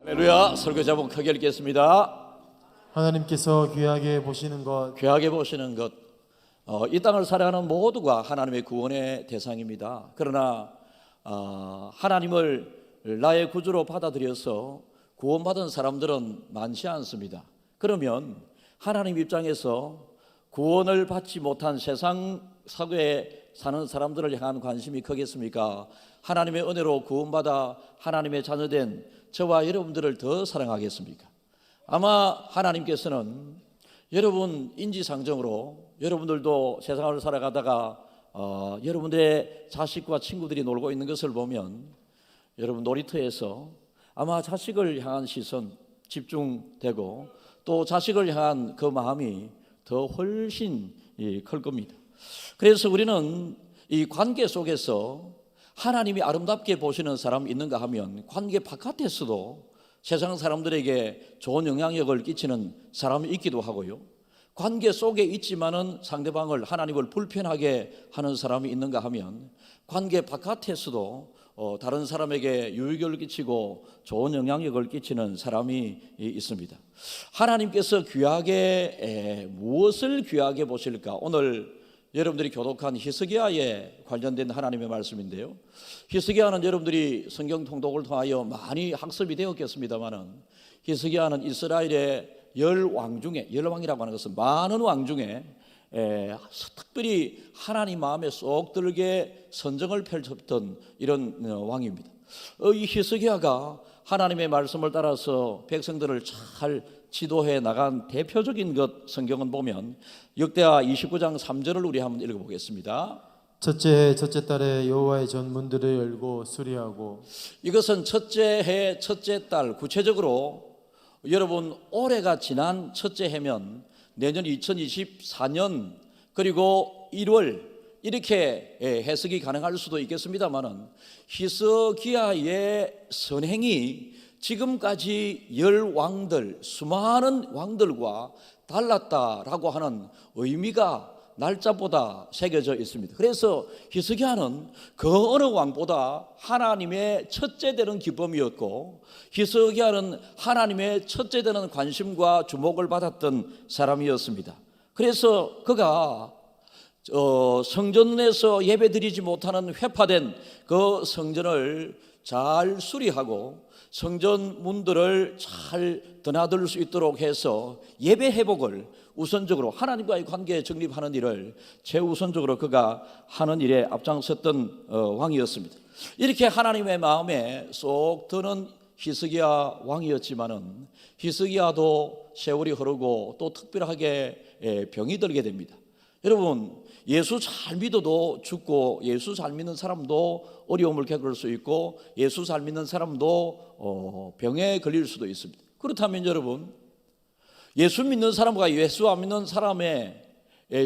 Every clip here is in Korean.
할렐루야. 설교 제목 크게 읽겠습니다. 하나님께서 귀하게 보시는 것, 귀하게 보시는 것. 이 땅을 살아가는 모두가 하나님의 구원의 대상입니다. 그러나 하나님을 나의 구주로 받아들여서 구원받은 사람들은 많지 않습니다. 그러면 하나님 입장에서 구원을 받지 못한 세상 사회에 사는 사람들을 향한 관심이 크겠습니까? 하나님의 은혜로 구원받아 하나님의 자녀된 저와 여러분들을 더 사랑하겠습니까? 아마 하나님께서는 여러분 인지상정으로 여러분들도 세상을 살아가다가 여러분들의 자식과 친구들이 놀고 있는 것을 보면 여러분 놀이터에서 아마 자식을 향한 시선 집중되고 또 자식을 향한 그 마음이 더 훨씬 클 겁니다. 그래서 우리는 이 관계 속에서 하나님이 아름답게 보시는 사람이 있는가 하면 관계 바깥에서도 세상 사람들에게 좋은 영향력을 끼치는 사람이 있기도 하고요, 관계 속에 있지만은 상대방을 하나님을 불편하게 하는 사람이 있는가 하면 관계 바깥에서도 다른 사람에게 유익을 끼치고 좋은 영향력을 끼치는 사람이 있습니다. 하나님께서 귀하게 무엇을 귀하게 보실까? 오늘 여러분들이 교독한 히스기야에 관련된 하나님의 말씀인데요, 히스기야는 여러분들이 성경 통독을 통하여 많이 학습이 되었겠습니다마는 히스기야는 이스라엘의 열왕 중에, 열왕이라고 하는 것은 많은 왕 중에 특별히 하나님 마음에 쏙 들게 선정을 펼쳤던 이런 왕입니다. 이 히스기야가 하나님의 말씀을 따라서 백성들을 잘 지도해 나간 대표적인 것, 성경은 보면 역대하 29장 3절을 우리 한번 읽어보겠습니다. 첫째 해 첫째 달에 여호와의 전문들을 열고 수리하고. 이것은 첫째 해 첫째 달, 구체적으로 여러분 올해가 지난 첫째 해면 내년 2024년 그리고 1월 이렇게 해석이 가능할 수도 있겠습니다만은 히스기야의 선행이 지금까지 열 왕들, 수많은 왕들과 달랐다라고 하는 의미가 날짜보다 새겨져 있습니다. 그래서 히스기야는 그 어느 왕보다 하나님의 첫째 되는 기쁨이었고, 히스기야는 하나님의 첫째 되는 관심과 주목을 받았던 사람이었습니다. 그래서 그가 성전에서 예배드리지 못하는 회파된 그 성전을 잘 수리하고 성전 문들을 잘 드나들 수 있도록 해서 예배 회복을 우선적으로 하나님과의 관계에 정립하는 일을 최우선적으로 그가 하는 일에 앞장섰던 왕이었습니다. 이렇게 하나님의 마음에 쏙 드는 히스기야 왕이었지만은 히스기야도 세월이 흐르고 또 특별하게 병이 들게 됩니다. 여러분, 예수 잘 믿어도 죽고 예수 잘 믿는 사람도 어려움을 겪을 수 있고 예수 잘 믿는 사람도 병에 걸릴 수도 있습니다. 그렇다면 여러분, 예수 믿는 사람과 예수 안 믿는 사람의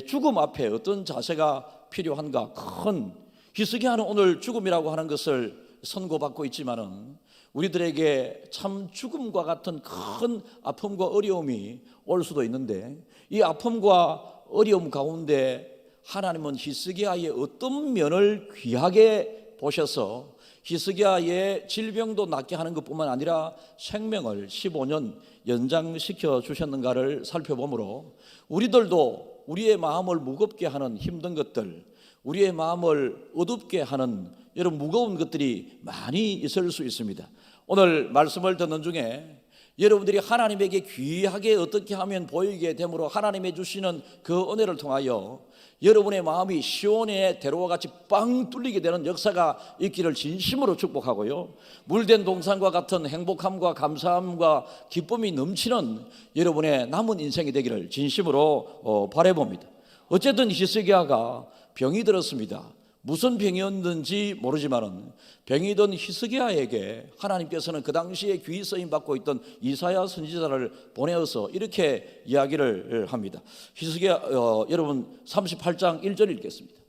죽음 앞에 어떤 자세가 필요한가? 큰 히스기야는 오늘 죽음이라고 하는 것을 선고받고 있지만은 우리들에게 참 죽음과 같은 큰 아픔과 어려움이 올 수도 있는데, 이 아픔과 어려움 가운데 하나님은 히스기야의 어떤 면을 귀하게 보셔서 히스기야의 질병도 낫게 하는 것뿐만 아니라 생명을 15년 연장시켜 주셨는가를 살펴보므로 우리들도 우리의 마음을 무겁게 하는 힘든 것들, 우리의 마음을 어둡게 하는 이런 무거운 것들이 많이 있을 수 있습니다. 오늘 말씀을 듣는 중에 여러분들이 하나님에게 귀하게 어떻게 하면 보이게 되므로 하나님의 주시는 그 은혜를 통하여 여러분의 마음이 시온의 대로와 같이 빵 뚫리게 되는 역사가 있기를 진심으로 축복하고요, 물된 동산과 같은 행복함과 감사함과 기쁨이 넘치는 여러분의 남은 인생이 되기를 진심으로 바라봅니다. 어쨌든 히스기야가 병이 들었습니다. 무슨 병이었는지 모르지만은 병이 든 히스기야에게 하나님께서는 그 당시에 귀 쓰임 받고 있던 이사야 선지자를 보내어서 이렇게 이야기를 합니다. 히스기야 여러분 38장 1절 읽겠습니다.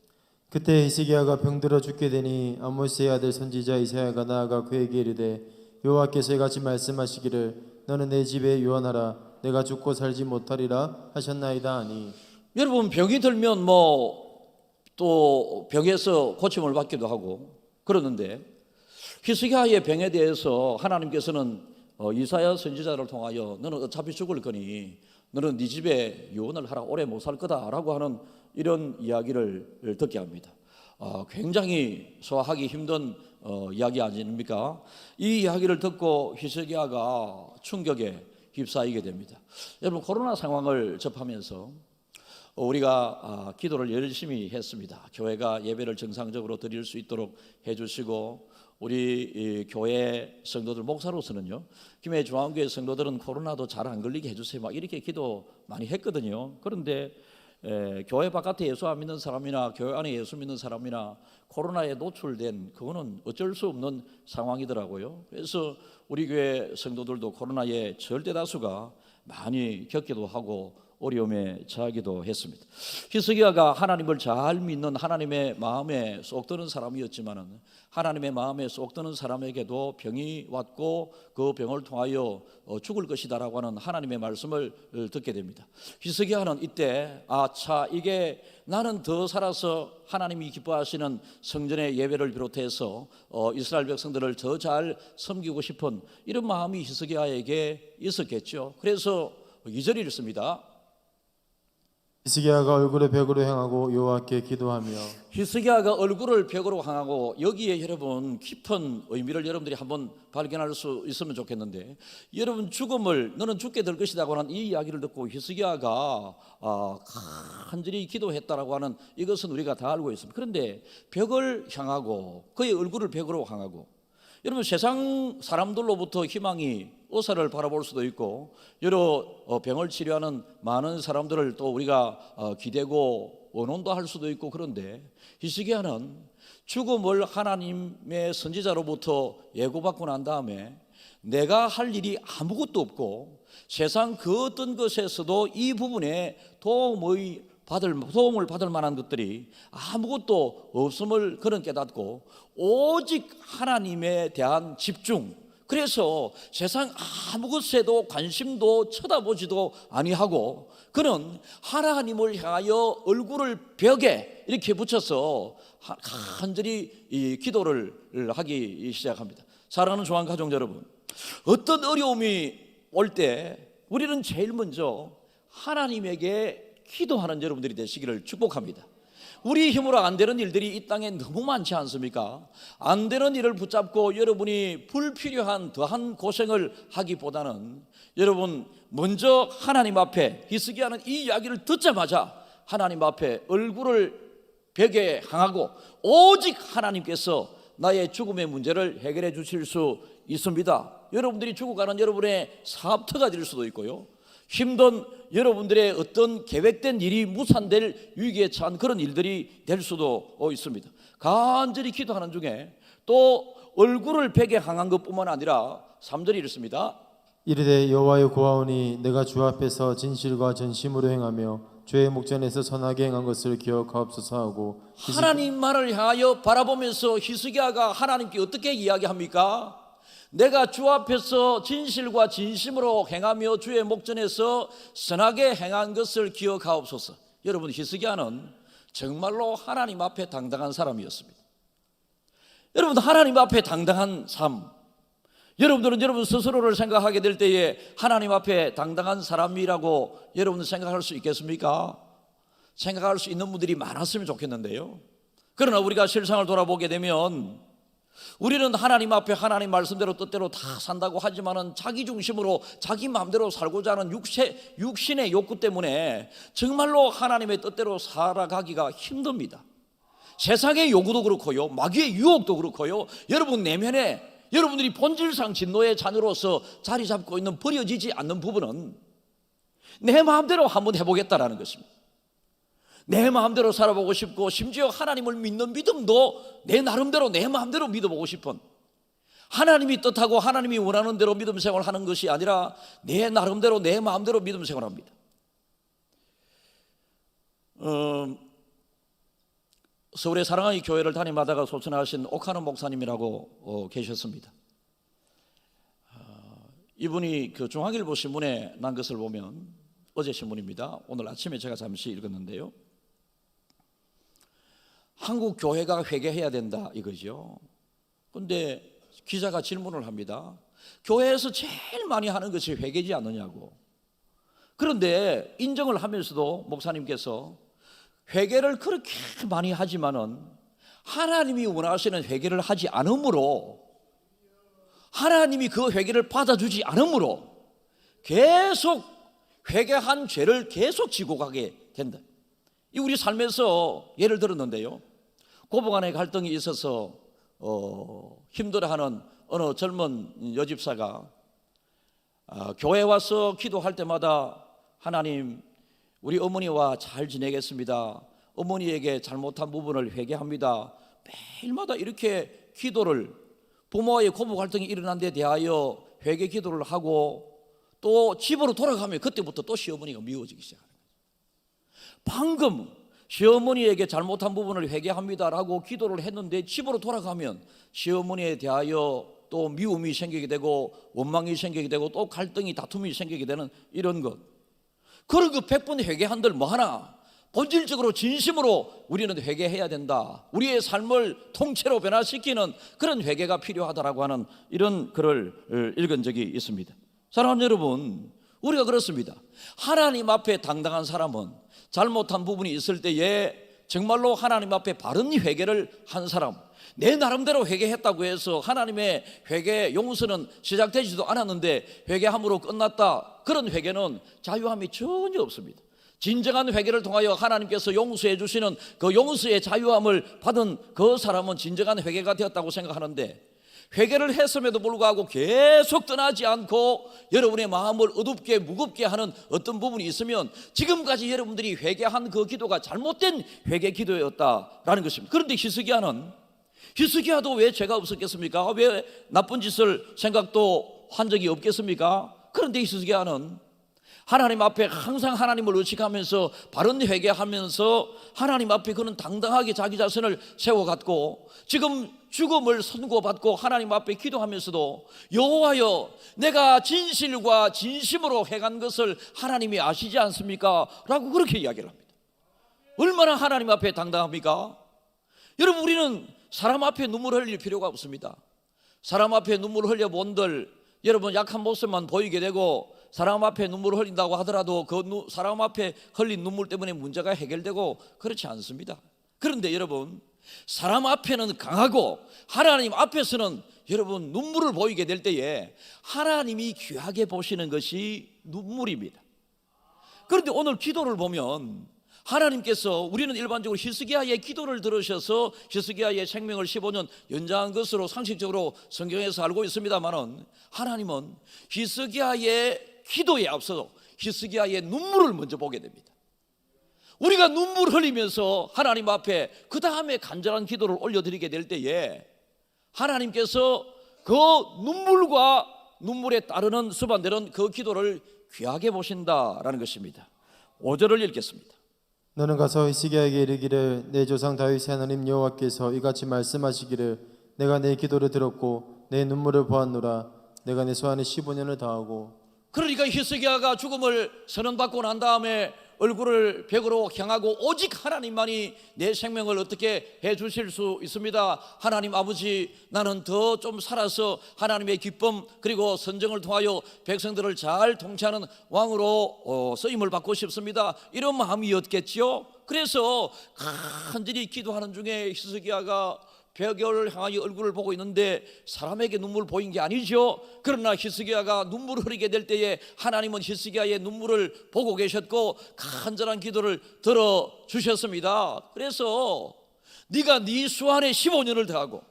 그때 히스기야가 병들어 죽게 되니 아모스의 아들 선지자 이사야가 나아가 그에게 이르되 여호와께서 이같이 말씀하시기를 너는 내 집에 유언하라 내가 죽고 살지 못하리라 하셨나이다 하니. 여러분, 병이 들면 또 병에서 고침을 받기도 하고 그러는데 히스기야의 병에 대해서 하나님께서는 이사야 선지자를 통하여 너는 어차피 죽을 거니 너는 네 집에 유언을 하라, 오래 못 살 거다라고 하는 이런 이야기를 듣게 합니다. 굉장히 소화하기 힘든 이야기 아닙니까? 이 이야기를 듣고 히스기야가 충격에 휩싸이게 됩니다. 여러분, 코로나 상황을 접하면서 우리가 기도를 열심히 했습니다. 교회가 예배를 정상적으로 드릴 수 있도록 해주시고, 우리 교회 성도들, 목사로서는요, 김해 중앙교회 성도들은 코로나도 잘 안 걸리게 해주세요, 막 이렇게 기도 많이 했거든요. 그런데 교회 바깥에 예수 안 믿는 사람이나 교회 안에 예수 믿는 사람이나 코로나에 노출된, 그거는 어쩔 수 없는 상황이더라고요. 그래서 우리 교회 성도들도 코로나의 절대 다수가 많이 겪기도 하고 어려움에 처하기도 했습니다. 히스기야가 하나님을 잘 믿는, 하나님의 마음에 쏙 드는 사람이었지만은 하나님의 마음에 쏙 드는 사람에게도 병이 왔고 그 병을 통하여 죽을 것이다라고 하는 하나님의 말씀을 듣게 됩니다. 히스기야는 이때 이게 나는 더 살아서 하나님이 기뻐하시는 성전의 예배를 비롯해서 이스라엘 백성들을 더 잘 섬기고 싶은 이런 마음이 히스기야에게 있었겠죠. 그래서 2절이 있습니다. 히스기야가 얼굴을 벽으로 향하고 여호와께 기도하며. 히스기야가 얼굴을 벽으로 향하고, 여기에 여러분 깊은 의미를 여러분들이 한번 발견할 수 있으면 좋겠는데, 여러분 죽음을, 너는 죽게 될 것이라고 하는 이 이야기를 듣고 히스기야가 간절히 기도했다라고 하는 이것은 우리가 다 알고 있습니다. 그런데 벽을 향하고, 그의 얼굴을 벽으로 향하고, 여러분 세상 사람들로부터 희망이, 의사를 바라볼 수도 있고 여러 병을 치료하는 많은 사람들을 또 우리가 기대고 원혼도 할 수도 있고, 그런데 히스기야는 죽음을 하나님의 선지자로부터 예고받고 난 다음에 내가 할 일이 아무것도 없고 세상 그 어떤 것에서도 이 부분에 도움을 받을 만한 것들이 아무것도 없음을 그는 깨닫고 오직 하나님에 대한 집중, 그래서 세상 아무 것에도 관심도 쳐다보지도 아니하고 그는 하나님을 향하여 얼굴을 벽에 이렇게 붙여서 간절히 이 기도를 하기 시작합니다. 사랑하는 조한 가족 여러분, 어떤 어려움이 올 때 우리는 제일 먼저 하나님에게 기도하는 여러분들이 되시기를 축복합니다. 우리 힘으로 안 되는 일들이 이 땅에 너무 많지 않습니까? 안 되는 일을 붙잡고 여러분이 불필요한 더한 고생을 하기보다는 여러분 먼저 하나님 앞에, 히스기야는 이 이야기를 듣자마자 하나님 앞에 얼굴을 벽에 향하고 오직 하나님께서 나의 죽음의 문제를 해결해 주실 수 있습니다. 여러분들이 죽어가는 여러분의 사업터가 될 수도 있고요, 힘든 여러분들의 어떤 계획된 일이 무산될 위기에 처한 그런 일들이 될 수도 있습니다. 간절히 기도하는 중에 또 얼굴을 벽에 향한 것뿐만 아니라 3절이 이렇습니다. 이르되 여호와여 고하오니 내가 주 앞에서 진실과 전심으로 행하며 죄의 목전에서 선하게 행한 것을 기억하옵소서 하고. 하나님 말을 향하여 바라보면서 히스기야가 하나님께 어떻게 이야기합니까? 내가 주 앞에서 진실과 진심으로 행하며 주의 목전에서 선하게 행한 것을 기억하옵소서. 여러분, 히스기야는 정말로 하나님 앞에 당당한 사람이었습니다. 여러분, 하나님 앞에 당당한 삶, 여러분들은 여러분 스스로를 생각하게 될 때에 하나님 앞에 당당한 사람이라고 여러분 생각할 수 있겠습니까? 생각할 수 있는 분들이 많았으면 좋겠는데요, 그러나 우리가 실상을 돌아보게 되면 우리는 하나님 앞에 하나님 말씀대로 뜻대로 다 산다고 하지만은 자기 중심으로 자기 마음대로 살고자 하는 육신의 욕구 때문에 정말로 하나님의 뜻대로 살아가기가 힘듭니다. 세상의 요구도 그렇고요, 마귀의 유혹도 그렇고요, 여러분 내면에 여러분들이 본질상 진노의 자녀로서 자리 잡고 있는 버려지지 않는 부분은 내 마음대로 한번 해보겠다라는 것입니다. 내 마음대로 살아보고 싶고, 심지어 하나님을 믿는 믿음도 내 나름대로 내 마음대로 믿어보고 싶은, 하나님이 뜻하고 하나님이 원하는 대로 믿음 생활하는 것이 아니라 내 나름대로 내 마음대로 믿음 생활합니다. 서울의 사랑하기 교회를 담임하다가 소천하신 오카노 목사님이라고 계셨습니다. 이분이 그 중앙일보 신문에 난 것을 보면, 어제 신문입니다, 오늘 아침에 제가 잠시 읽었는데요, 한국 교회가 회개해야 된다 이거죠. 그런데 기자가 질문을 합니다. 교회에서 제일 많이 하는 것이 회개지 않느냐고. 그런데 인정을 하면서도 목사님께서 회개를 그렇게 많이 하지만은 하나님이 원하시는 회개를 하지 않으므로, 하나님이 그 회개를 받아주지 않으므로 계속 회개한 죄를 계속 지고 가게 된다. 이 우리 삶에서 예를 들었는데요, 고부간의 갈등이 있어서 힘들어하는 어느 젊은 여집사가 교회 와서 기도할 때마다 하나님, 우리 어머니와 잘 지내겠습니다, 어머니에게 잘못한 부분을 회개합니다, 매일마다 이렇게 기도를, 부모와의 고부 갈등이 일어난 데 대하여 회개 기도를 하고 또 집으로 돌아가면 그때부터 또 시어머니가 미워지기 시작하는 거예요. 방금 시어머니에게 잘못한 부분을 회개합니다라고 기도를 했는데 집으로 돌아가면 시어머니에 대하여 또 미움이 생기게 되고 원망이 생기게 되고 또 갈등이, 다툼이 생기게 되는 이런 것. 그런 그 100번 회개한들 뭐하나, 본질적으로 진심으로 우리는 회개해야 된다, 우리의 삶을 통째로 변화시키는 그런 회개가 필요하다라고 하는 이런 글을 읽은 적이 있습니다. 사랑하는 여러분, 우리가 그렇습니다. 하나님 앞에 당당한 사람은 잘못한 부분이 있을 때에 정말로 하나님 앞에 바른 회개를 한 사람, 내 나름대로 회개했다고 해서 하나님의 회개 용서는 시작되지도 않았는데 회개함으로 끝났다, 그런 회개는 자유함이 전혀 없습니다. 진정한 회개를 통하여 하나님께서 용서해 주시는 그 용서의 자유함을 받은 그 사람은 진정한 회개가 되었다고 생각하는데, 회개를 했음에도 불구하고 계속 떠나지 않고 여러분의 마음을 어둡게 무겁게 하는 어떤 부분이 있으면 지금까지 여러분들이 회개한 그 기도가 잘못된 회개 기도였다라는 것입니다. 그런데 히스기야도 왜 죄가 없었겠습니까? 왜 나쁜 짓을 생각도 한 적이 없겠습니까? 그런데 히스기야는 하나님 앞에 항상 하나님을 의식하면서 바른 회개하면서 하나님 앞에 그는 당당하게 자기 자신을 세워갔고, 지금 죽음을 선고받고 하나님 앞에 기도하면서도 여호와여, 내가 진실과 진심으로 행한 것을 하나님이 아시지 않습니까? 라고 그렇게 이야기를 합니다. 얼마나 하나님 앞에 당당합니까? 여러분, 우리는 사람 앞에 눈물을 흘릴 필요가 없습니다. 사람 앞에 눈물을 흘려 본들 여러분 약한 모습만 보이게 되고, 사람 앞에 눈물을 흘린다고 하더라도 그 사람 앞에 흘린 눈물 때문에 문제가 해결되고 그렇지 않습니다. 그런데 여러분, 사람 앞에는 강하고 하나님 앞에서는 여러분 눈물을 보이게 될 때에 하나님이 귀하게 보시는 것이 눈물입니다. 그런데 오늘 기도를 보면 하나님께서, 우리는 일반적으로 히스기야의 기도를 들으셔서 히스기야의 생명을 15년 연장한 것으로 상식적으로 성경에서 알고 있습니다만은, 하나님은 히스기야의 기도에 앞서서 히스기야의 눈물을 먼저 보게 됩니다. 우리가 눈물 흘리면서 하나님 앞에 그 다음에 간절한 기도를 올려드리게 될 때에 하나님께서 그 눈물과 눈물에 따르는 수반되는 그 기도를 귀하게 보신다라는 것입니다. 5절을 읽겠습니다. 너는 가서 히스기야에게 이르기를, 내 조상 다윗의 하나님 여호와께서 이같이 말씀하시기를, 내가 내 기도를 들었고 내 눈물을 보았노라. 내가 내 소원에 15년을 다하고. 그러니까 히스기야가 죽음을 선언받고 난 다음에 얼굴을 벽으로 향하고 오직 하나님만이 내 생명을 어떻게 해 주실 수 있습니다. 하나님 아버지, 나는 더 좀 살아서 하나님의 기쁨 그리고 선정을 통하여 백성들을 잘 통치하는 왕으로 쓰임을 받고 싶습니다, 이런 마음이었겠지요. 그래서 간절히 기도하는 중에 히스기야가 벽을 향하여 얼굴을 보고 있는데 사람에게 눈물 보인 게 아니죠. 그러나 히스기야가 눈물을 흘리게 될 때에 하나님은 히스기야의 눈물을 보고 계셨고 간절한 기도를 들어주셨습니다. 그래서 네가 네 수완에 15년을 더하고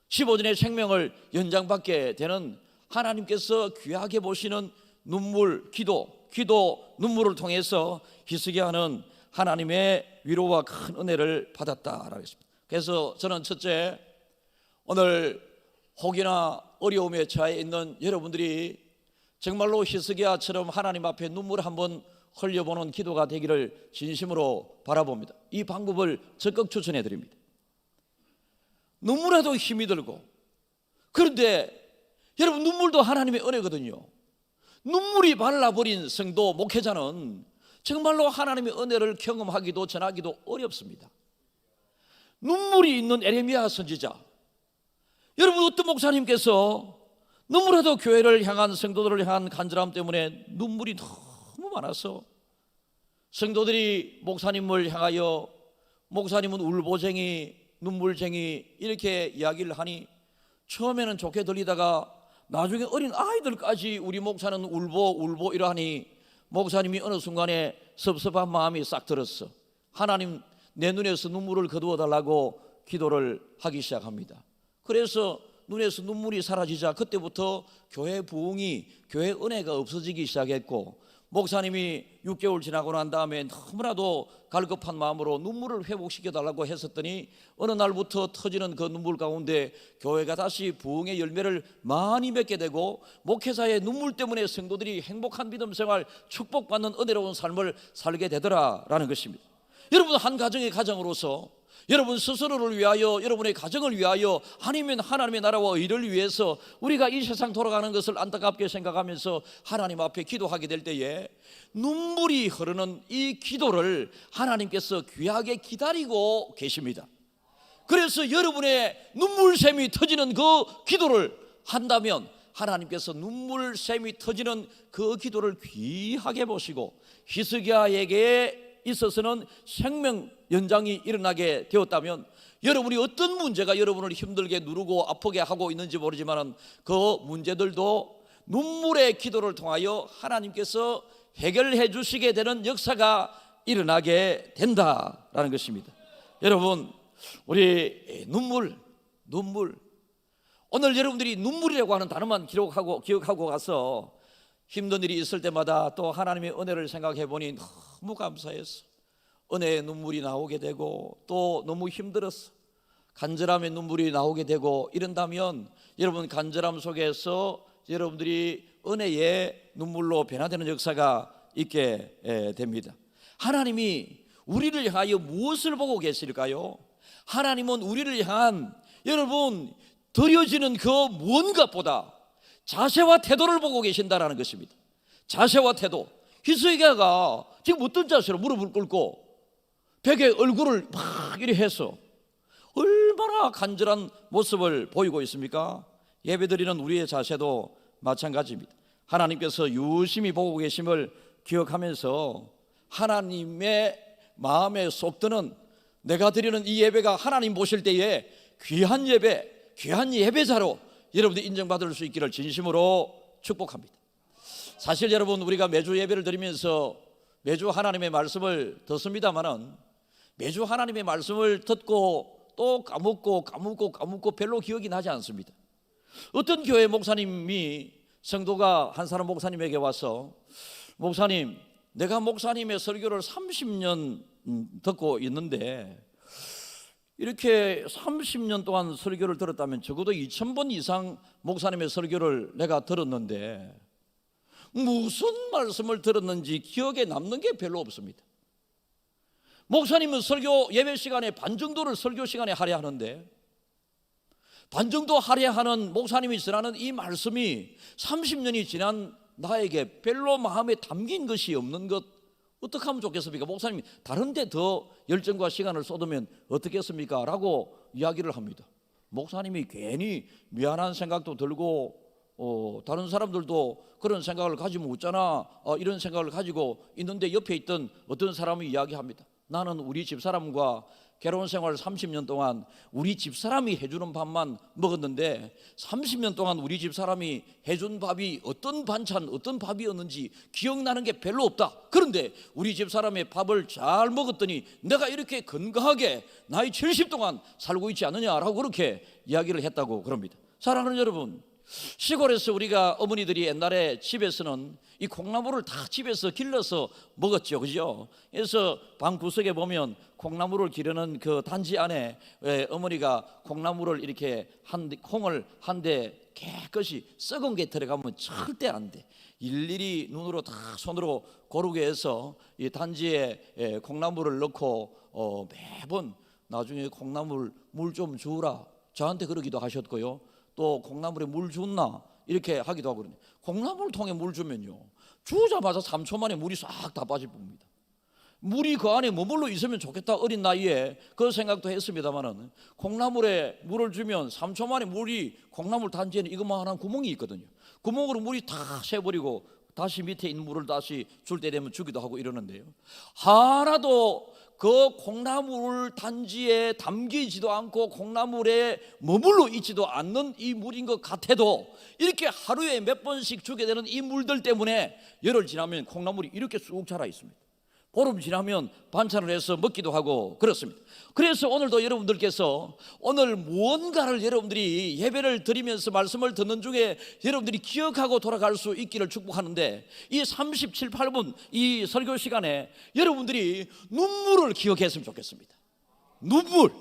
15년의 생명을 연장받게 되는 하나님께서 귀하게 보시는 눈물, 기도 눈물을 통해서 히스기야는 하나님의 위로와 큰 은혜를 받았다라고 했습니다. 그래서 저는 첫째, 오늘 혹이나 어려움에 처해 있는 여러분들이 정말로 히스기야처럼 하나님 앞에 눈물 한번 흘려보는 기도가 되기를 진심으로 바라봅니다. 이 방법을 적극 추천해 드립니다. 눈물에도 힘이 들고, 그런데 여러분 눈물도 하나님의 은혜거든요. 눈물이 말라버린 성도 목회자는 정말로 하나님의 은혜를 경험하기도 전하기도 어렵습니다. 눈물이 있는 에레미야 선지자, 여러분 어떤 목사님께서 너무나도 교회를 향한, 성도들을 향한 간절함 때문에 눈물이 너무 많아서 성도들이 목사님을 향하여 목사님은 울보쟁이, 눈물쟁이 이렇게 이야기를 하니 처음에는 좋게 들리다가 나중에 어린 아이들까지 우리 목사는 울보 이러하니 목사님이 어느 순간에 섭섭한 마음이 싹 들었어. 하나님, 내 눈에서 눈물을 거두어 달라고 기도를 하기 시작합니다. 그래서 눈에서 눈물이 사라지자 그때부터 교회 부흥이, 교회 은혜가 없어지기 시작했고, 목사님이 6개월 지나고 난 다음에 너무나도 갈급한 마음으로 눈물을 회복시켜 달라고 했었더니 어느 날부터 터지는 그 눈물 가운데 교회가 다시 부흥의 열매를 많이 맺게 되고, 목회자의 눈물 때문에 성도들이 행복한 믿음 생활, 축복받는 은혜로운 삶을 살게 되더라라는 것입니다. 여러분, 한 가정의 가정으로서 여러분 스스로를 위하여, 여러분의 가정을 위하여, 아니면 하나님의 나라와 의를 위해서 우리가 이 세상 돌아가는 것을 안타깝게 생각하면서 하나님 앞에 기도하게 될 때에 눈물이 흐르는 이 기도를 하나님께서 귀하게 기다리고 계십니다. 그래서 여러분의 눈물샘이 터지는 그 기도를 한다면 하나님께서 눈물샘이 터지는 그 기도를 귀하게 보시고, 히스기야에게 있어서는 생명 연장이 일어나게 되었다면, 여러분이 어떤 문제가 여러분을 힘들게 누르고 아프게 하고 있는지 모르지만 그 문제들도 눈물의 기도를 통하여 하나님께서 해결해 주시게 되는 역사가 일어나게 된다라는 것입니다. 여러분, 우리 눈물, 오늘 여러분들이 눈물이라고 하는 단어만 기억하고 가서 힘든 일이 있을 때마다 또 하나님의 은혜를 생각해 보니 너무 감사했어. 은혜의 눈물이 나오게 되고, 또 너무 힘들었어. 간절함의 눈물이 나오게 되고 이런다면 여러분, 간절함 속에서 여러분들이 은혜의 눈물로 변화되는 역사가 있게 됩니다. 하나님이 우리를 향하여 무엇을 보고 계실까요? 하나님은 우리를 향한, 여러분, 드려지는 그 무언가보다 자세와 태도를 보고 계신다라는 것입니다. 자세와 태도. 히스기야가 지금 어떤 자세로 무릎을 꿇고 벽에 얼굴을 막 이렇게 해서 얼마나 간절한 모습을 보이고 있습니까? 예배드리는 우리의 자세도 마찬가지입니다. 하나님께서 유심히 보고 계심을 기억하면서 하나님의 마음에 쏙드는, 내가 드리는 이 예배가 하나님 보실 때에 귀한 예배, 귀한 예배자로 여러분들이 인정받을 수 있기를 진심으로 축복합니다. 사실 여러분, 우리가 매주 예배를 드리면서 매주 하나님의 말씀을 듣습니다만은 매주 하나님의 말씀을 듣고 또 까먹고 별로 기억이 나지 않습니다. 어떤 교회 목사님이 성도가 한 사람 목사님에게 와서, 목사님, 내가 목사님의 설교를 30년 듣고 있는데 이렇게 30년 동안 설교를 들었다면 적어도 2000번 이상 목사님의 설교를 내가 들었는데 무슨 말씀을 들었는지 기억에 남는 게 별로 없습니다. 목사님은 설교 예배 시간에 반 정도를 설교 시간에 할애하는데, 반 정도 할애하는 목사님이 전하는 이 말씀이 30년이 지난 나에게 별로 마음에 담긴 것이 없는 것, 어떻게 하면 좋겠습니까? 목사님이 다른 데 더 열정과 시간을 쏟으면 어떻겠습니까? 라고 이야기를 합니다. 목사님이 괜히 미안한 생각도 들고 다른 사람들도 그런 생각을 가지면 웃잖아, 이런 생각을 가지고 있는데 옆에 있던 어떤 사람이 이야기합니다. 나는 우리 집사람과 결혼 생활 30년 동안 우리 집사람이 해주는 밥만 먹었는데 30년 동안 우리 집사람이 해준 밥이 어떤 반찬, 어떤 밥이었는지 기억나는 게 별로 없다. 그런데 우리 집사람의 밥을 잘 먹었더니 내가 이렇게 건강하게 나이 70 동안 살고 있지 않느냐라고 그렇게 이야기를 했다고 그럽니다. 사랑하는 여러분, 시골에서 우리가 어머니들이 옛날에 집에서는 이 콩나물을 다 집에서 길러서 먹었죠, 그죠? 그래서 방 구석에 보면 콩나물을 기르는 그 단지 안에 어머니가 콩나물을 이렇게 콩을 한 대 깨끗이 썩은 게 들어가면 절대 안 돼. 일일이 눈으로 다 손으로 고르게 해서 이 단지에 콩나물을 넣고 매번 나중에 콩나물 물 좀 주라, 저한테 그러기도 하셨고요. 또 콩나물에 물 줬나 이렇게 하기도 하고 그러네. 콩나물 통에 물 주면요, 주자마자 3초 만에 물이 싹 다 빠질 겁니다. 물이 그 안에 머물러 있으면 좋겠다, 어린 나이에 그 생각도 했습니다만은, 콩나물에 물을 주면 3초 만에 물이 콩나물 단지에는 이것만한 구멍이 있거든요. 구멍으로 물이 다 새버리고 다시 밑에 있는 물을 다시 줄 때 되면 주기도 하고 이러는데요, 하나도 그 콩나물 단지에 담기지도 않고 콩나물에 머물러 있지도 않는 이 물인 것 같아도, 이렇게 하루에 몇 번씩 주게 되는 이 물들 때문에 열흘 지나면 콩나물이 이렇게 쑥 자라 있습니다. 보름 지나면 반찬을 해서 먹기도 하고 그렇습니다. 그래서 오늘도 여러분들께서 오늘 무언가를 여러분들이 예배를 드리면서 말씀을 듣는 중에 여러분들이 기억하고 돌아갈 수 있기를 축복하는데, 이 37, 8분 이 설교 시간에 여러분들이 눈물을 기억했으면 좋겠습니다. 눈물.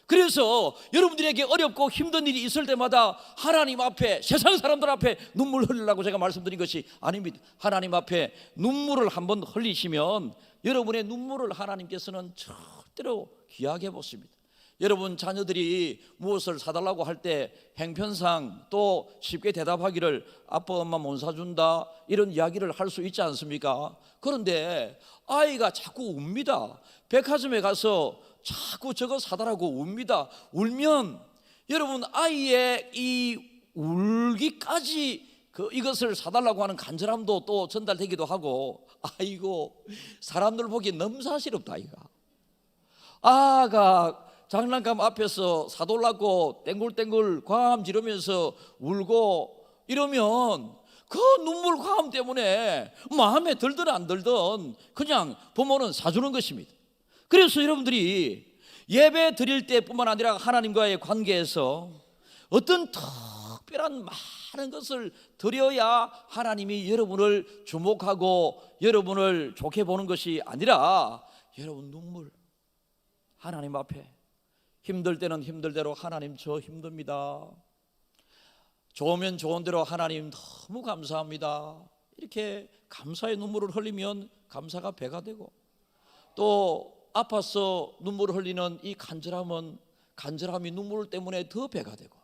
그래서 여러분들에게 어렵고 힘든 일이 있을 때마다 하나님 앞에, 세상 사람들 앞에 눈물 흘리려고 제가 말씀드린 것이 아닙니다. 하나님 앞에 눈물을 한번 흘리시면 여러분의 눈물을 하나님께서는 절대로 귀하게 보십니다. 여러분 자녀들이 무엇을 사달라고 할 때 행편상 또 쉽게 대답하기를 아빠 엄마 못 사준다 이런 이야기를 할 수 있지 않습니까? 그런데 아이가 자꾸 웁니다. 백화점에 가서 자꾸 저거 사달라고 웁니다. 울면 여러분 아이의 이 울기까지 이것을 사달라고 하는 간절함도 또 전달되기도 하고, 아이고 사람들 보기에 넘사시럽다. 아가 장난감 앞에서 사달라고 땡굴땡굴 과음 지르면서 울고 이러면 그 눈물 과음 때문에 마음에 들든 안 들든 그냥 부모는 사주는 것입니다. 그래서 여러분들이 예배 드릴 때뿐만 아니라 하나님과의 관계에서 어떤 특별한 많은 것을 드려야 하나님이 여러분을 주목하고 여러분을 좋게 보는 것이 아니라, 여러분 눈물, 하나님 앞에 힘들 때는 힘들 대로 하나님 저 힘듭니다, 좋으면 좋은 대로 하나님 너무 감사합니다, 이렇게 감사의 눈물을 흘리면 감사가 배가 되고, 또 아파서 눈물을 흘리는 이 간절함이 눈물 때문에 더 배가 되고,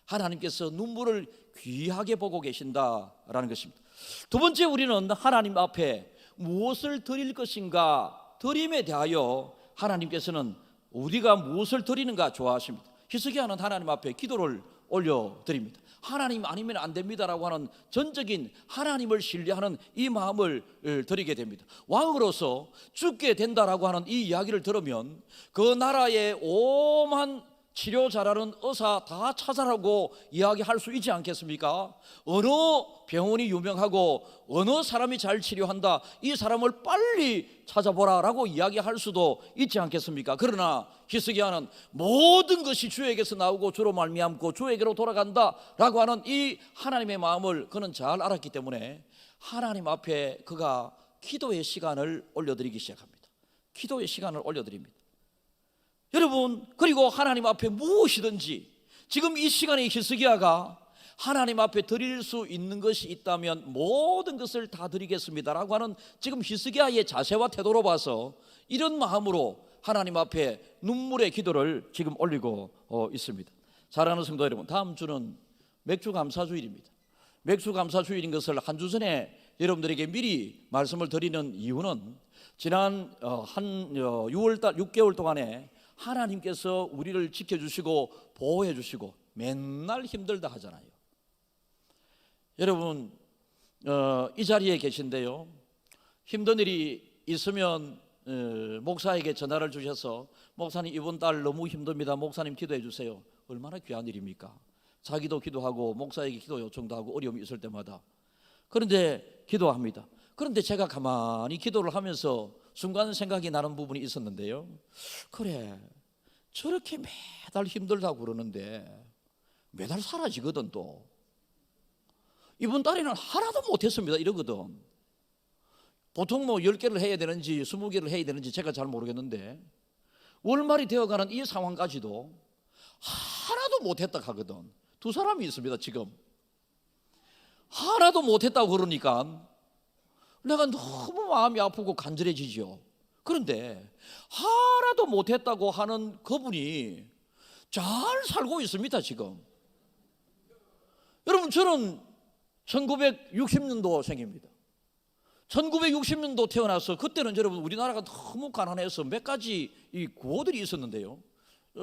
하나님께서 눈물을 귀하게 보고 계신다라는 것입니다. 두 번째, 우리는 하나님 앞에 무엇을 드릴 것인가, 드림에 대하여 하나님께서는 우리가 무엇을 드리는가 좋아하십니다. 히스기야는 하나님 앞에 기도를 올려드립니다. 하나님 아니면 안 됩니다라고 하는 전적인 하나님을 신뢰하는 이 마음을 드리게 됩니다. 왕으로서 죽게 된다라고 하는 이 이야기를 들으면 그 나라의 오만 치료 잘하는 의사 다 찾아라고 이야기할 수 있지 않겠습니까? 어느 병원이 유명하고 어느 사람이 잘 치료한다, 이 사람을 빨리 찾아보라라고 이야기할 수도 있지 않겠습니까? 그러나 히스기야는 모든 것이 주에게서 나오고 주로 말미암고 주에게로 돌아간다라고 하는 이 하나님의 마음을 그는 잘 알았기 때문에 하나님 앞에 그가 기도의 시간을 올려드리기 시작합니다. 기도의 시간을 올려드립니다. 여러분, 그리고 하나님 앞에 무엇이든지 지금 이 시간에 히스기야가 하나님 앞에 드릴 수 있는 것이 있다면 모든 것을 다 드리겠습니다라고 하는 지금 히스기야의 자세와 태도로 봐서 이런 마음으로 하나님 앞에 눈물의 기도를 지금 올리고 있습니다. 사랑하는 성도 여러분, 다음 주는 맥주 감사주일입니다. 맥주 감사주일인 것을 한 주 전에 여러분들에게 미리 말씀을 드리는 이유는 지난 6개월 동안에 하나님께서 우리를 지켜주시고 보호해 주시고 맨날 힘들다 하잖아요. 여러분 이 자리에 계신데요, 힘든 일이 있으면 목사에게 전화를 주셔서 목사님 이번 달 너무 힘듭니다, 목사님 기도해 주세요. 얼마나 귀한 일입니까? 자기도 기도하고 목사에게 기도 요청도 하고 어려움이 있을 때마다. 그런데 기도합니다. 그런데 제가 가만히 기도를 하면서 순간 생각이 나는 부분이 있었는데요, 그래 저렇게 매달 힘들다고 그러는데 매달 사라지거든. 또 이번 달에는 하나도 못했습니다 이러거든. 보통 10개를 해야 되는지 20개를 해야 되는지 제가 잘 모르겠는데 월말이 되어가는 이 상황까지도 하나도 못했다 하거든. 두 사람이 있습니다. 지금 하나도 못했다고 그러니까 내가 너무 마음이 아프고 간절해지죠. 그런데 하나도 못했다고 하는 그분이 잘 살고 있습니다. 지금 여러분, 저는 1960년도생입니다. 1960년도 태어나서 그때는 여러분 우리나라가 너무 가난해서 몇 가지 이 구호들이 있었는데요.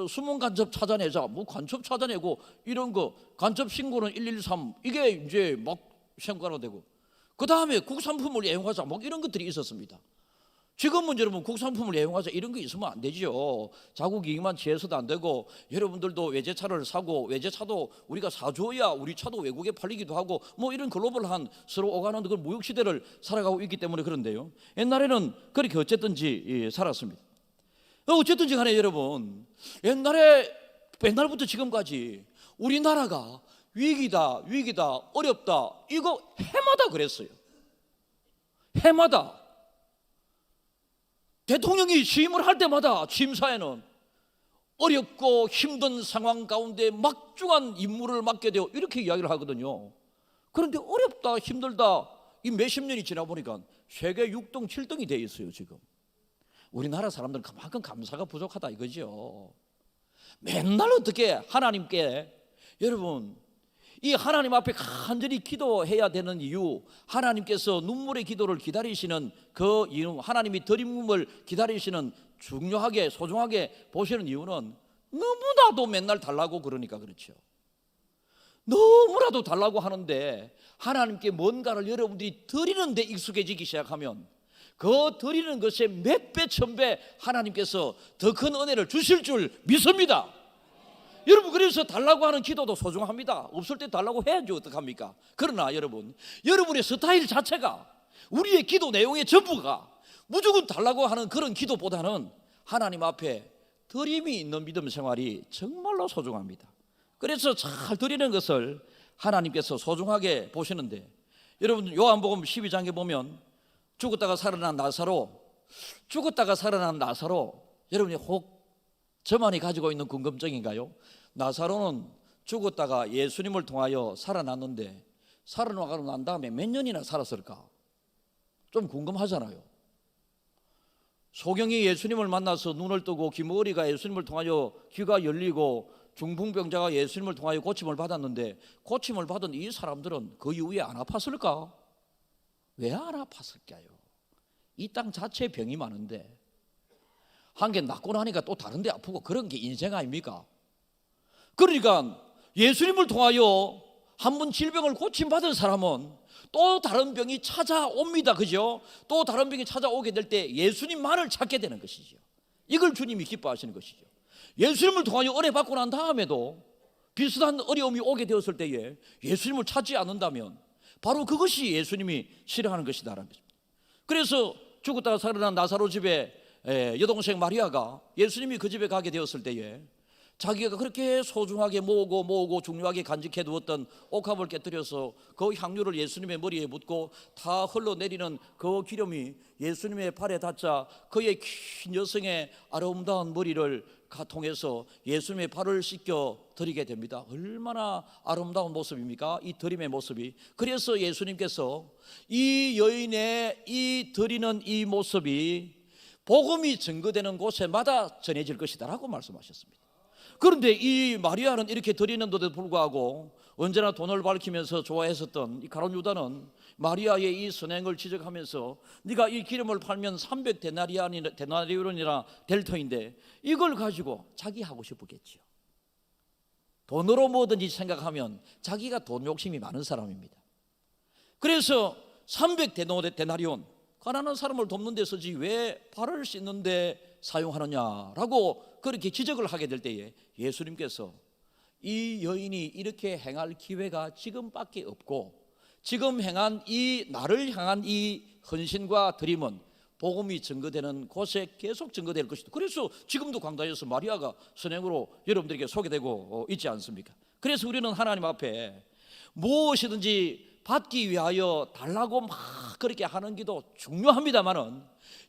수문 간첩 찾아내자, 뭐 간첩 찾아내고 이런 거, 간첩 신고는 113 이게 이제 막 신고가 되고, 그 다음에 국산품을 애용하자, 뭐 이런 것들이 있었습니다. 지금은 여러분 국산품을 애용하자 이런 거 있으면 안 되죠. 자국 이익만 취해서도 안 되고, 여러분들도 외제차를 사고 외제차도 우리가 사줘야 우리 차도 외국에 팔리기도 하고, 뭐 이런 글로벌한 서로 오가는 그 무역 시대를 살아가고 있기 때문에 그런데요. 옛날에는 그렇게 어쨌든지 살았습니다. 어쨌든지 간에 여러분, 옛날부터 지금까지 우리나라가 위기다 어렵다 이거 해마다 그랬어요. 해마다 대통령이 취임을 할 때마다 취임사에는 어렵고 힘든 상황 가운데 막중한 임무를 맡게 되어 이렇게 이야기를 하거든요. 그런데 어렵다 힘들다 이 몇십 년이 지나 보니까 세계 6등 7등이 돼 있어요. 지금 우리나라 사람들은 그만큼 감사가 부족하다 이거죠. 맨날 어떻게 하나님께, 여러분 이 하나님 앞에 간절히 기도해야 되는 이유, 하나님께서 눈물의 기도를 기다리시는 그 이유, 하나님이 드림을 기다리시는 중요하게 소중하게 보시는 이유는 너무나도 맨날 달라고 그러니까 그렇죠. 너무나도 달라고 하는데 하나님께 뭔가를 여러분들이 드리는 데 익숙해지기 시작하면 그 드리는 것에 몇 배, 천 배 하나님께서 더 큰 은혜를 주실 줄 믿습니다. 여러분, 그래서 달라고 하는 기도도 소중합니다. 없을 때 달라고 해야지 어떡합니까? 그러나 여러분, 여러분의 스타일 자체가 우리의 기도 내용의 전부가 무조건 달라고 하는 그런 기도보다는 하나님 앞에 드림이 있는 믿음 생활이 정말로 소중합니다. 그래서 잘 드리는 것을 하나님께서 소중하게 보시는데, 여러분 요한복음 12장에 보면 죽었다가 살아난 나사로, 여러분이 혹 저만이 가지고 있는 궁금증인가요? 나사로는 죽었다가 예수님을 통하여 살아났는데 살아나고 난 다음에 몇 년이나 살았을까? 좀 궁금하잖아요. 소경이 예수님을 만나서 눈을 뜨고 김어리가 예수님을 통하여 귀가 열리고 중풍병자가 예수님을 통하여 고침을 받았는데, 고침을 받은 이 사람들은 그 이후에 안 아팠을까? 왜 안 아팠을까요? 이 땅 자체에 병이 많은데 한 개 낫고 나니까 또 다른 데 아프고, 그런 게 인생 아닙니까? 그러니까 예수님을 통하여 한 번 질병을 고침받은 사람은 또 다른 병이 찾아옵니다. 그죠? 또 다른 병이 찾아오게 될 때 예수님만을 찾게 되는 것이죠. 이걸 주님이 기뻐하시는 것이죠. 예수님을 통하여 은혜 받고 난 다음에도 비슷한 어려움이 오게 되었을 때에 예수님을 찾지 않는다면 바로 그것이 예수님이 싫어하는 것이다라는 것입니다. 그래서 죽었다가 살아난 나사로 집에 여동생 마리아가 예수님이 그 집에 가게 되었을 때에 자기가 그렇게 소중하게 모으고 중요하게 간직해 두었던 옥합을 깨뜨려서 그 향유를 예수님의 머리에 묻고 다 흘러내리는 그 기름이 예수님의 발에 닿자 그의 긴 여성의 아름다운 머리를 통해서 예수님의 발을 씻겨 드리게 됩니다. 얼마나 아름다운 모습입니까? 이 드림의 모습이. 그래서 예수님께서 이 여인의 이 드리는 이 모습이 복음이 증거되는 곳에마다 전해질 것이다 라고 말씀하셨습니다. 그런데 이 마리아는 이렇게 드리는데도 불구하고 언제나 돈을 밝히면서 좋아했었던 이 가룟 유다는 마리아의 이 선행을 지적하면서 네가 이 기름을 팔면 300데나리온이나 될 터인데 이걸 가지고 자기 하고 싶었겠죠. 돈으로 뭐든지 생각하면 자기가 돈 욕심이 많은 사람입니다. 그래서 300데나리온, 가난한 사람을 돕는 데 쓰지 왜 발을 씻는 데 사용하느냐라고 그렇게 지적을 하게 될 때에 예수님께서 이 여인이 이렇게 행할 기회가 지금밖에 없고, 지금 행한 이 나를 향한 이 헌신과 드림은 복음이 증거되는 곳에 계속 증거될 것이다. 그래서 지금도 강단에서 마리아가 선행으로 여러분들에게 소개되고 있지 않습니까? 그래서 우리는 하나님 앞에 무엇이든지 받기 위하여 달라고 막 그렇게 하는 기도 중요합니다만은,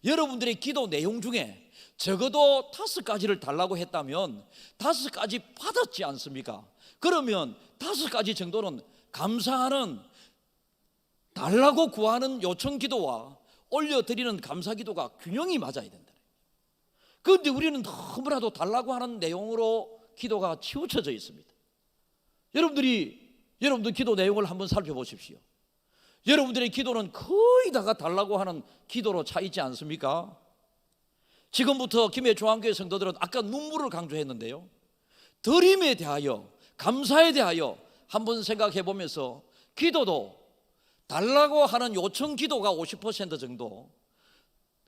여러분들의 기도 내용 중에 적어도 5가지를 달라고 했다면 5가지 받았지 않습니까? 그러면 5가지 정도는 감사하는, 달라고 구하는 요청 기도와 올려드리는 감사 기도가 균형이 맞아야 된다. 그런데 우리는 너무나도 달라고 하는 내용으로 기도가 치우쳐져 있습니다. 여러분들 기도 내용을 한번 살펴보십시오. 여러분들의 기도는 거의 다가 달라고 하는 기도로 차 있지 않습니까? 지금부터 김해 중앙교회 성도들은 아까 눈물을 강조했는데요, 드림에 대하여, 감사에 대하여 한번 생각해 보면서 기도도 달라고 하는 요청 기도가 50% 정도,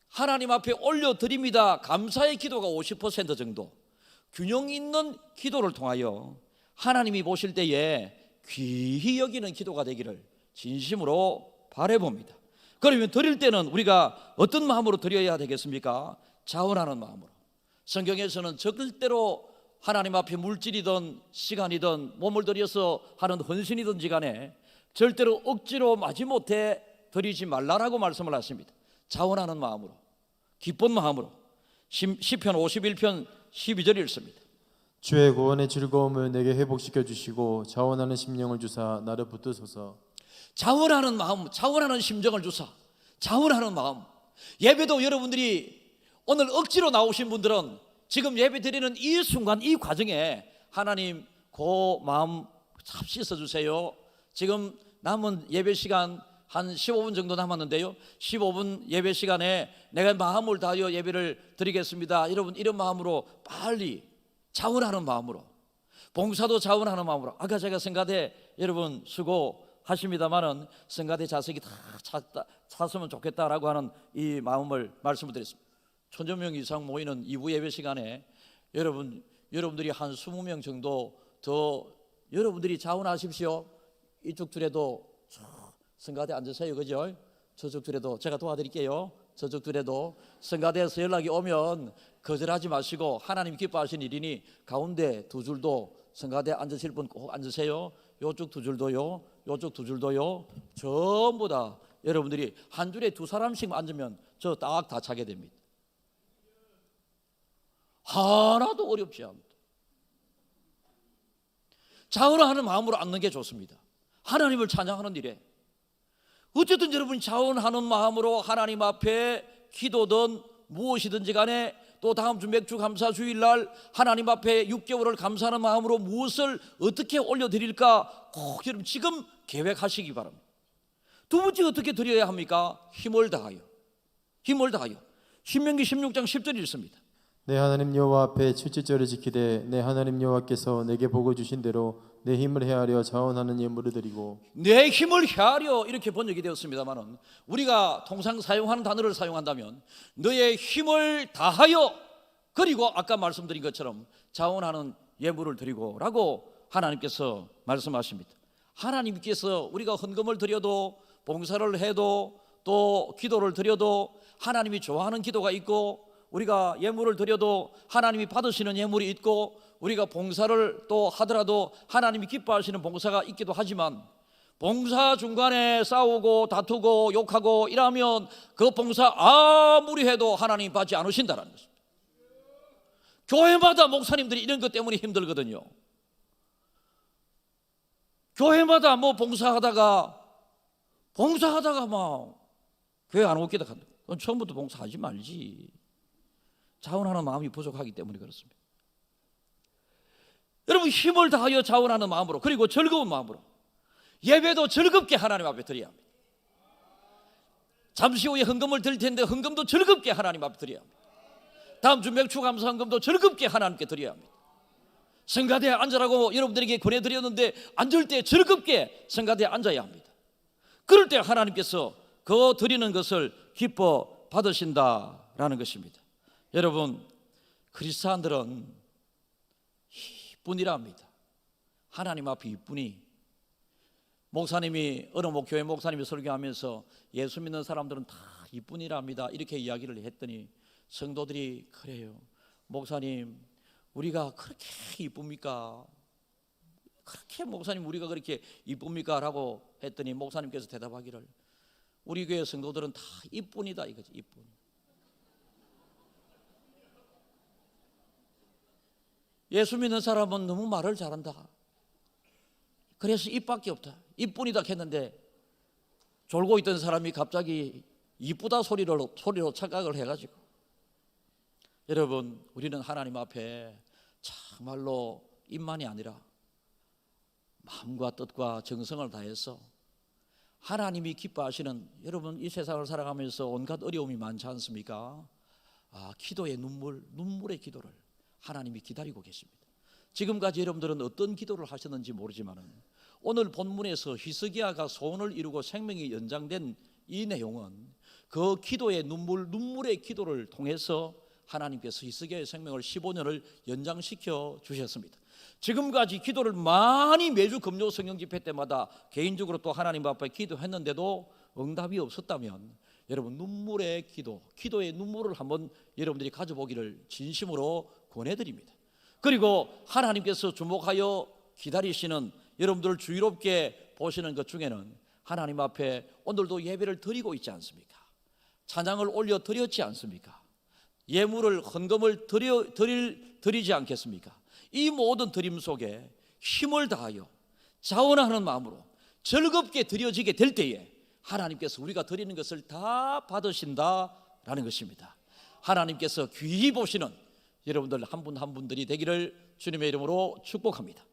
하나님 앞에 올려드립니다 감사의 기도가 50% 정도, 균형 있는 기도를 통하여 하나님이 보실 때에 귀히 여기는 기도가 되기를 진심으로 바라봅니다. 그러면 드릴 때는 우리가 어떤 마음으로 드려야 되겠습니까? 자원하는 마음으로. 성경에서는 절대로 하나님 앞에 물질이든 시간이든 몸을 들여서 하는 헌신이든지 간에 절대로 억지로 마지못해 드리지 말라라고 말씀을 하십니다. 자원하는 마음으로, 기쁜 마음으로. 시편 51편 12절 읽습니다. 주의 구원의 즐거움을 내게 회복시켜 주시고 자원하는 심령을 주사 나를 붙드소서. 자원하는 마음, 자원하는 심정을 주사, 자원하는 마음. 예배도 여러분들이 오늘 억지로 나오신 분들은 지금 예배 드리는 이 순간, 이 과정에 하나님 그 마음 참 씻어주세요. 지금 남은 예배 시간 한 15분 정도 남았는데요, 15분 예배 시간에 내가 마음을 다하여 예배를 드리겠습니다, 여러분 이런 마음으로 빨리 자원하는 마음으로, 봉사도 자원하는 마음으로. 아까 제가 성가대 여러분 수고하십니다마는 성가대 좌석이 다 찼으면 좋겠다라고 하는 이 마음을 말씀을 드렸습니다. 1000명 이상 모이는 2부 예배 시간에 여러분들이 한 20명 정도 더 여러분들이 자원하십시오. 이쪽 둘에도 성가대 앉으세요, 그죠? 저쪽 둘에도 제가 도와드릴게요. 저쪽 둘에도 성가대에서 연락이 오면 거절하지 마시고, 하나님 기뻐하시는 일이니 가운데 두 줄도 성가대 앉으실 분 꼭 앉으세요. 요쪽 두 줄도요, 요쪽 두 줄도요. 전부 다 여러분들이 한 줄에 두 사람씩 앉으면 저 딱 다 차게 됩니다. 하나도 어렵지 않습니다. 자원하는 마음으로 앉는 게 좋습니다. 하나님을 찬양하는 일에 어쨌든 여러분이 자원하는 마음으로 하나님 앞에 기도든 무엇이든지 간에, 또 다음 주 맥주 감사 주일날 하나님 앞에 6개월을 감사하는 마음으로 무엇을 어떻게 올려드릴까 꼭 여러분 지금 계획하시기 바랍니다. 두 번째 어떻게 드려야 합니까? 힘을 다하여. 힘을 다하여. 신명기 16장 10절이 있습니다. 내 하나님 여호와 앞에 칠칠절을 지키되 내 하나님 여호와께서 내게 복을 주신 대로 내 힘을 헤아려 자원하는 예물을 드리고. 내 힘을 헤아려 이렇게 번역이 되었습니다만은, 우리가 통상 사용하는 단어를 사용한다면 너의 힘을 다하여, 그리고 아까 말씀드린 것처럼 자원하는 예물을 드리고 라고 하나님께서 말씀하십니다. 하나님께서 우리가 헌금을 드려도, 봉사를 해도, 또 기도를 드려도 하나님이 좋아하는 기도가 있고, 우리가 예물을 드려도 하나님이 받으시는 예물이 있고, 우리가 봉사를 또 하더라도 하나님이 기뻐하시는 봉사가 있기도 하지만, 봉사 중간에 싸우고 다투고 욕하고 이러면 그 봉사 아무리 해도 하나님이 받지 않으신다는 것입니다. 교회마다 목사님들이 이런 것 때문에 힘들거든요. 교회마다 뭐 봉사하다가 막 교회 안 오기도 한다. 그건 처음부터 봉사하지 말지. 자원하는 마음이 부족하기 때문에 그렇습니다. 여러분, 힘을 다하여 자원하는 마음으로, 그리고 즐거운 마음으로, 예배도 즐겁게 하나님 앞에 드려야 합니다. 잠시 후에 헌금을 드릴 텐데 헌금도 즐겁게 하나님 앞에 드려야 합니다. 다음 주 맥주 감사 헌금도 즐겁게 하나님께 드려야 합니다. 성가대에 앉으라고 여러분들에게 권해드렸는데 앉을 때 즐겁게 성가대에 앉아야 합니다. 그럴 때 하나님께서 그 드리는 것을 기뻐 받으신다라는 것입니다. 여러분, 그리스도인들은 이뿐이라 합니다. 하나님 앞에 이뿐이. 목사님이, 어느 교회 목사님이 설교하면서 예수 믿는 사람들은 다 이뿐이라 합니다, 이렇게 이야기를 했더니 성도들이, 그래요 목사님, 우리가 그렇게 이쁩니까? 그렇게 목사님 우리가 그렇게 이쁩니까? 라고 했더니 목사님께서 대답하기를, 우리 교회 성도들은 다 이뿐이다 이거지. 이뿐. 예수 믿는 사람은 너무 말을 잘한다, 그래서 입밖에 없다, 이뿐이다 했는데, 졸고 있던 사람이 갑자기 이쁘다 소리로 착각을 해가지고. 여러분, 우리는 하나님 앞에 정말로 입만이 아니라 마음과 뜻과 정성을 다해서 하나님이 기뻐하시는, 여러분 이 세상을 살아가면서 온갖 어려움이 많지 않습니까? 기도의 눈물의 기도를 하나님이 기다리고 계십니다. 지금까지 여러분들은 어떤 기도를 하셨는지 모르지만 오늘 본문에서 히스기야가 소원을 이루고 생명이 연장된 이 내용은 그 기도의 눈물의 기도를 통해서 하나님께서 히스기야의 생명을 15년을 연장시켜 주셨습니다. 지금까지 기도를 많이 매주 금요 성령 집회 때마다 개인적으로 또 하나님 앞에 기도했는데도 응답이 없었다면 여러분 눈물의 기도의 눈물을 한번 여러분들이 가져보기를 진심으로 권해드립니다. 그리고 하나님께서 주목하여 기다리시는, 여러분들을 주의롭게 보시는 것 중에는 하나님 앞에 오늘도 예배를 드리고 있지 않습니까? 찬양을 올려 드렸지 않습니까? 예물을 헌금을 드리지 않겠습니까? 이 모든 드림 속에 힘을 다하여 자원하는 마음으로 즐겁게 드려지게 될 때에 하나님께서 우리가 드리는 것을 다 받으신다라는 것입니다. 하나님께서 귀히 보시는 여러분들 한 분 한 분들이 되기를 주님의 이름으로 축복합니다.